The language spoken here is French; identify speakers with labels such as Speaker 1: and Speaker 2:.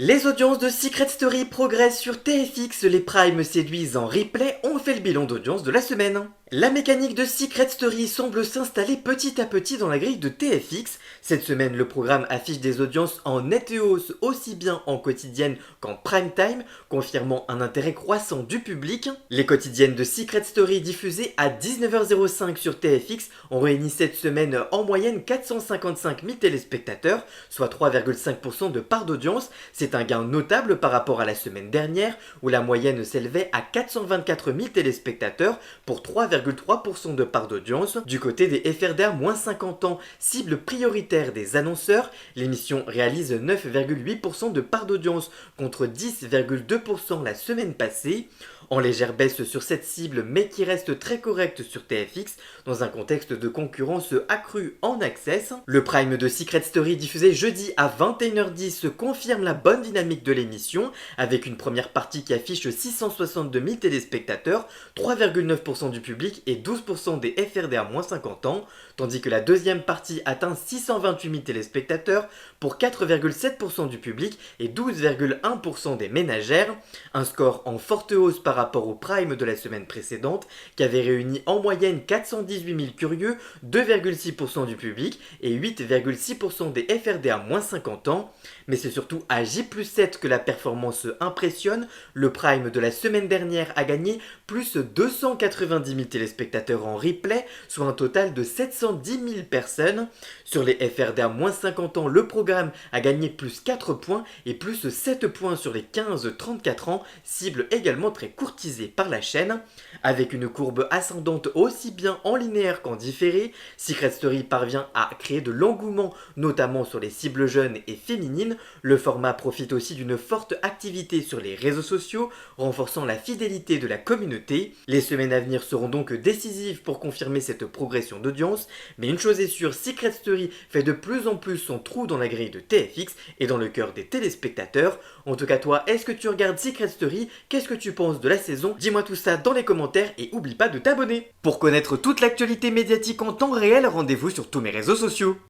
Speaker 1: Les audiences de Secret Story progressent sur TFX, les primes séduisent en replay, on fait le bilan d'audience de la semaine. La mécanique de Secret Story semble s'installer petit à petit dans la grille de TFX. Cette semaine, le programme affiche des audiences en nette hausse aussi bien en quotidienne qu'en prime time, confirmant un intérêt croissant du public. Les quotidiennes de Secret Story diffusées à 19h05 sur TFX ont réuni cette semaine en moyenne 455 000 téléspectateurs, soit 3,5% de part d'audience. C'est un gain notable par rapport à la semaine dernière où la moyenne s'élevait à 424 000 téléspectateurs pour 3,3% de part d'audience. Du côté des FRDA moins 50 ans, cible prioritaire des annonceurs, l'émission réalise 9,8% de part d'audience contre 10,2% la semaine passée. En légère baisse sur cette cible mais qui reste très correcte sur TFX dans un contexte de concurrence accrue en access. Le prime de Secret Story diffusé jeudi à 21h10 confirme la bonne dynamique de l'émission avec une première partie qui affiche 662 000 téléspectateurs, 3,9% du public et 12% des FRDA moins 50 ans, tandis que la deuxième partie atteint 628 000 téléspectateurs pour 4,7% du public et 12,1% des ménagères, un score en forte hausse par rapport au prime de la semaine précédente qui avait réuni en moyenne 418 000 curieux, 2,6% du public et 8,6% des FRDA moins 50 ans. Mais c'est surtout à J+7 que la performance impressionne. Le prime de la semaine dernière a gagné plus 290 000 téléspectateurs en replay, soit un total de 710 000 personnes. Sur les FRDA moins 50 ans, le programme a gagné plus 4 points et plus 7 points sur les 15-34 ans, cible également très courtisée par la chaîne. Avec une courbe ascendante aussi bien en linéaire qu'en différé, Secret Story parvient à créer de l'engouement, notamment sur les cibles jeunes et féminines. Le format profite aussi d'une forte activité sur les réseaux sociaux, renforçant la fidélité de la communauté. Les semaines à venir seront donc décisives pour confirmer cette progression d'audience, mais une chose est sûre, Secret Story fait de plus en plus son trou dans la grille de TFX et dans le cœur des téléspectateurs. En tout cas toi, est-ce que tu regardes Secret Story? Qu'est-ce que tu penses de la saison? Dis-moi tout ça dans les commentaires et oublie pas de t'abonner. Pour connaître toute l'actualité médiatique en temps réel, rendez-vous sur tous mes réseaux sociaux.